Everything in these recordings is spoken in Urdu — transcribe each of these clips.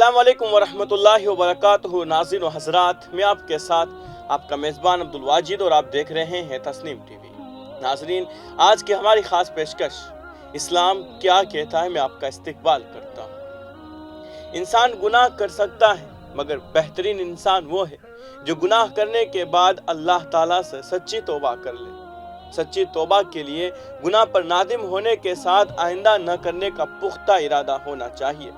السلام علیکم ورحمۃ اللہ وبرکاتہ۔ ناظرین و حضرات، میں آپ کے ساتھ آپ کا میزبان عبدالواجد اور آپ دیکھ رہے ہیں تسنیم ٹی وی۔ ناظرین، آج کی ہماری خاص پیشکش اسلام کیا کہتا ہے میں آپ کا استقبال کرتا ہوں۔ انسان گناہ کر سکتا ہے، مگر بہترین انسان وہ ہے جو گناہ کرنے کے بعد اللہ تعالیٰ سے سچی توبہ کر لے۔ سچی توبہ کے لیے گناہ پر نادم ہونے کے ساتھ آئندہ نہ کرنے کا پختہ ارادہ ہونا چاہیے۔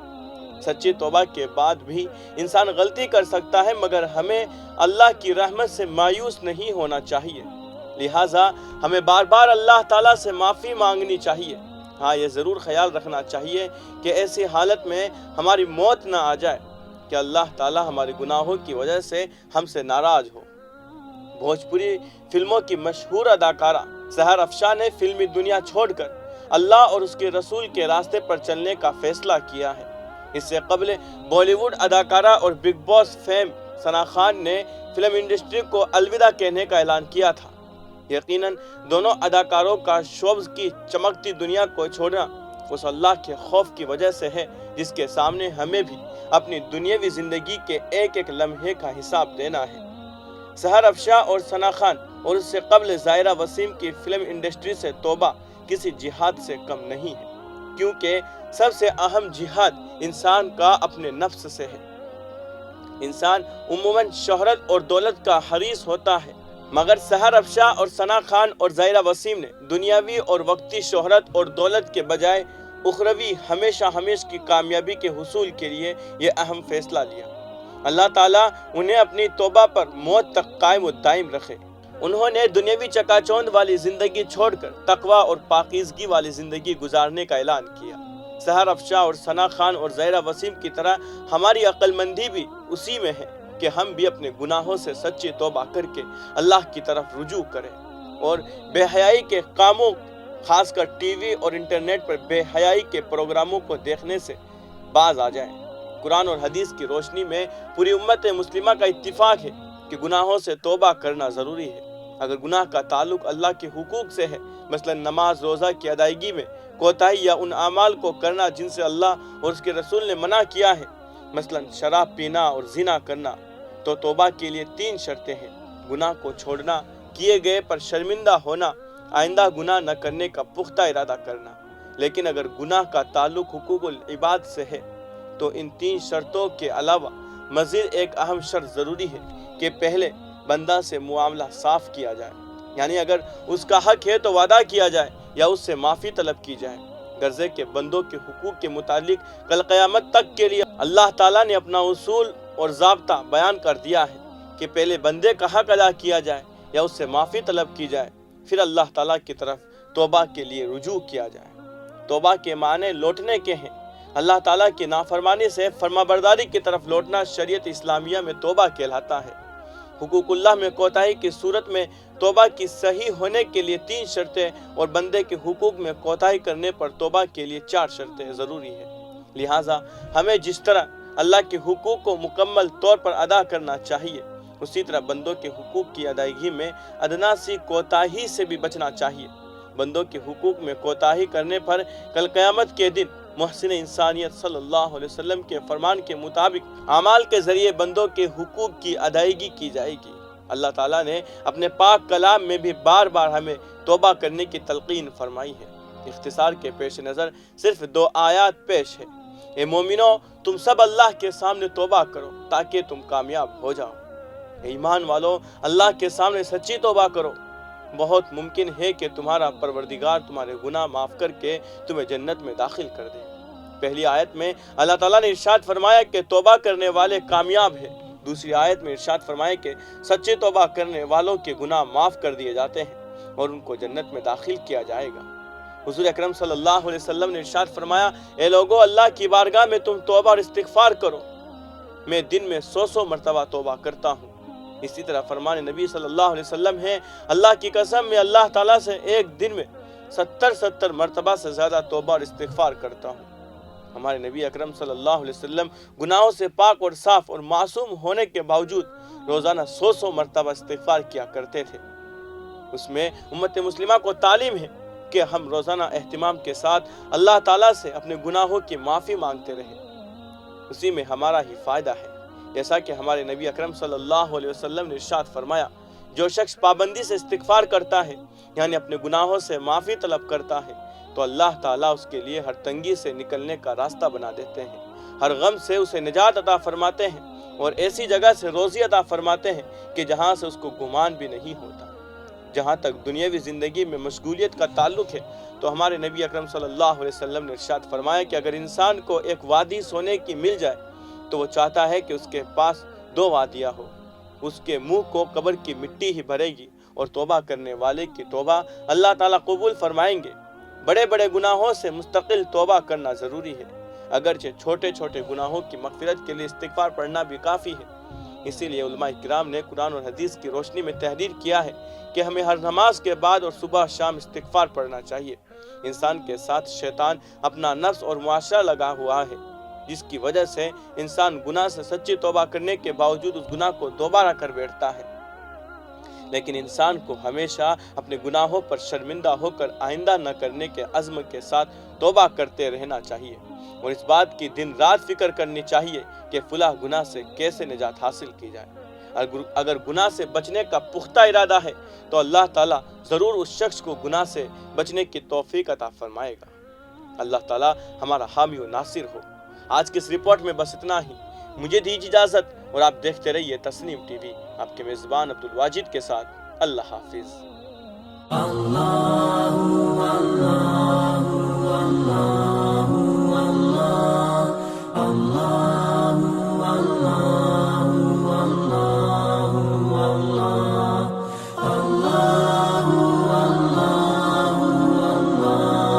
سچی توبہ کے بعد بھی انسان غلطی کر سکتا ہے، مگر ہمیں اللہ کی رحمت سے مایوس نہیں ہونا چاہیے۔ لہٰذا ہمیں بار بار اللہ تعالیٰ سے معافی مانگنی چاہیے۔ ہاں، یہ ضرور خیال رکھنا چاہیے کہ ایسی حالت میں ہماری موت نہ آ جائے کہ اللہ تعالیٰ ہمارے گناہوں کی وجہ سے ہم سے ناراض ہو۔ بھوجپوری فلموں کی مشہور اداکارہ سحر افشاں نے فلمی دنیا چھوڑ کر اللہ اور اس کے رسول کے راستے پر چلنے کا فیصلہ کیا ہے۔ اس سے قبل بالی ووڈ اداکارہ اور بگ باس فیم ثنا خان نے فلم انڈسٹری کو الوداع کہنے کا اعلان کیا تھا۔ یقیناً دونوں اداکاروں کا شوبز کی چمکتی دنیا کو چھوڑنا اس اللہ کے خوف کی وجہ سے ہے جس کے سامنے ہمیں بھی اپنی دنیاوی زندگی کے ایک ایک لمحے کا حساب دینا ہے۔ سحر افشاں اور ثنا خان اور اس سے قبل زائرہ وسیم کی فلم انڈسٹری سے توبہ کسی جہاد سے کم نہیں ہے، کیونکہ سب سے اہم جہاد انسان کا اپنے نفس سے ہے۔ انسان عموماً شہرت اور دولت کا حریص ہوتا ہے، مگر سحر افشاں اور ثنا خان اور زائرہ وسیم نے دنیاوی اور وقتی شہرت اور دولت کے بجائے اخروی ہمیشہ ہمیش کی کامیابی کے حصول کے لیے یہ اہم فیصلہ لیا۔ اللہ تعالیٰ انہیں اپنی توبہ پر موت تک قائم و دائم رکھے۔ انہوں نے دنیاوی چکا چوند والی زندگی چھوڑ کر تقویٰ اور پاکیزگی والی زندگی گزارنے کا اعلان کیا۔ سحر افشاں اور ثنا خان اور زائرہ وسیم کی طرح ہماری عقل مندی بھی اسی میں ہے کہ ہم بھی اپنے گناہوں سے سچی توبہ کر کے اللہ کی طرف رجوع کریں اور بے حیائی کے کاموں، خاص کر ٹی وی اور انٹرنیٹ پر بے حیائی کے پروگراموں کو دیکھنے سے باز آ جائیں۔ قرآن اور حدیث کی روشنی میں پوری امت مسلمہ کا اتفاق ہے کہ گناہوں سے توبہ کرنا ضروری ہے۔ اگر گناہ کا تعلق اللہ کے حقوق سے ہے، مثلا نماز روزہ کی ادائیگی میں کوتاہی یا ان اعمال کو کرنا جن سے اللہ اور اس کے رسول نے منع کیا ہے، مثلا شراب پینا اور زنا کرنا، تو توبہ کے لیے 3 شرطیں ہیں: گناہ کو چھوڑنا، کیے گئے پر شرمندہ ہونا، آئندہ گناہ نہ کرنے کا پختہ ارادہ کرنا۔ لیکن اگر گناہ کا تعلق حقوق العباد سے ہے تو ان 3 شرطوں کے علاوہ مزید ایک اہم شرط ضروری ہے کہ پہلے بندہ سے معاملہ صاف کیا جائے، یعنی اگر اس کا حق ہے تو وعدہ کیا جائے یا اس سے معافی طلب کی جائے۔ غرضے کے بندوں کے حقوق کے متعلق کل قیامت تک کے لیے اللہ تعالیٰ نے اپنا اصول اور ضابطہ بیان کر دیا ہے کہ پہلے بندے کا حق ادا کیا جائے یا اس سے معافی طلب کی جائے، پھر اللہ تعالیٰ کی طرف توبہ کے لیے رجوع کیا جائے۔ توبہ کے معنی لوٹنے کے ہیں۔ اللہ تعالیٰ کی نافرمانی سے فرمانبرداری کی طرف لوٹنا شریعت اسلامیہ میں توبہ کہلاتا ہے۔ حقوق اللہ میں کوتاہی کی صورت میں توبہ کی صحیح ہونے کے لیے 3 شرطیں اور بندے کے حقوق میں کوتاہی کرنے پر توبہ کے لیے 4 شرطیں ضروری ہیں۔ لہٰذا ہمیں جس طرح اللہ کے حقوق کو مکمل طور پر ادا کرنا چاہیے، اسی طرح بندوں کے حقوق کی ادائیگی میں ادنا سی کوتاہی سے بھی بچنا چاہیے۔ بندوں کے حقوق میں کوتاہی کرنے پر کل قیامت کے دن محسن انسانیت صلی اللہ علیہ وسلم کے فرمان کے مطابق اعمال کے ذریعے بندوں کے حقوق کی ادائیگی کی جائے گی۔ اللہ تعالیٰ نے اپنے پاک کلام میں بھی بار بار ہمیں توبہ کرنے کی تلقین فرمائی ہے۔ اختصار کے پیش نظر صرف 2 آیات پیش ہے۔ اے مومنو، تم سب اللہ کے سامنے توبہ کرو تاکہ تم کامیاب ہو جاؤ۔ اے ایمان والو، اللہ کے سامنے سچی توبہ کرو۔ بہت ممکن ہے کہ تمہارا پروردگار تمہارے گناہ معاف کر کے تمہیں جنت میں داخل کر دے۔ پہلی آیت میں اللہ تعالیٰ نے ارشاد فرمایا کہ توبہ کرنے والے کامیاب ہیں۔ دوسری آیت میں ارشاد فرمایا کہ سچی توبہ کرنے والوں کے گناہ معاف کر دیے جاتے ہیں اور ان کو جنت میں داخل کیا جائے گا۔ حضور اکرم صلی اللہ علیہ وسلم نے ارشاد فرمایا، اے لوگو، اللہ کی بارگاہ میں تم توبہ اور استغفار کرو، میں دن میں 100 مرتبہ توبہ کرتا ہوں۔ اسی طرح فرمان نبی صلی اللہ علیہ وسلم ہے، اللہ کی قسم میں اللہ تعالیٰ سے ایک دن میں 70 مرتبہ سے زیادہ توبہ اور استغفار کرتا ہوں۔ ہمارے نبی اکرم صلی اللہ علیہ وسلم گناہوں سے پاک اور صاف اور معصوم ہونے کے باوجود روزانہ 100 مرتبہ استغفار کیا کرتے تھے۔ اس میں امت مسلمہ کو تعلیم ہے کہ ہم روزانہ اہتمام کے ساتھ اللہ تعالیٰ سے اپنے گناہوں کی معافی مانگتے رہیں۔ اسی میں ہمارا ہی فائدہ ہے۔ جیسا کہ ہمارے نبی اکرم صلی اللہ علیہ وسلم نے ارشاد فرمایا، جو شخص پابندی سے استغفار کرتا ہے، یعنی اپنے گناہوں سے معافی طلب کرتا ہے، تو اللہ تعالیٰ اس کے لیے ہر تنگی سے نکلنے کا راستہ بنا دیتے ہیں، ہر غم سے اسے نجات عطا فرماتے ہیں، اور ایسی جگہ سے روزی عطا فرماتے ہیں کہ جہاں سے اس کو گمان بھی نہیں ہوتا۔ جہاں تک دنیاوی زندگی میں مشغولیت کا تعلق ہے تو ہمارے نبی اکرم صلی اللہ علیہ وسلم نے ارشاد فرمایا کہ اگر انسان کو ایک وادی سونے کی مل جائے تو وہ چاہتا ہے کہ اس کے پاس 2 وادیاں ہو، اس کے منہ کو قبر کی مٹی ہی بھرے گی، اور توبہ کرنے والے کی توبہ اللہ تعالیٰ قبول فرمائیں گے۔ بڑے بڑے گناہوں سے مستقل توبہ کرنا ضروری ہے، اگرچہ چھوٹے چھوٹے گناہوں کی مغفرت کے لیے استغفار پڑھنا بھی کافی ہے۔ اسی لیے علماء کرام نے قرآن اور حدیث کی روشنی میں تحریر کیا ہے کہ ہمیں ہر نماز کے بعد اور صبح شام استغفار پڑھنا چاہیے۔ انسان کے ساتھ شیطان اپنا نفس اور معاشرہ لگا ہوا ہے، جس کی وجہ سے انسان گناہ سے سچی توبہ کرنے کے باوجود اس گناہ کو دوبارہ کر بیٹھتا ہے۔ لیکن انسان کو ہمیشہ اپنے گناہوں پر شرمندہ ہو کر آئندہ نہ کرنے کے عزم کے ساتھ توبہ کرتے رہنا چاہیے، اور اس بات کی دن رات فکر کرنی چاہیے کہ فلاں گناہ سے کیسے نجات حاصل کی جائے۔ اگر گناہ سے بچنے کا پختہ ارادہ ہے تو اللہ تعالیٰ ضرور اس شخص کو گناہ سے بچنے کی توفیق عطا فرمائے گا۔ اللہ تعالیٰ ہمارا حامی و ناصر ہو۔ آج کی اس رپورٹ میں بس اتنا ہی۔ مجھے دیجیے اجازت، اور آپ دیکھتے رہیے تسنیم ٹی وی، آپ کے میزبان عبدالواجد کے ساتھ۔ اللہ حافظ۔ اللہ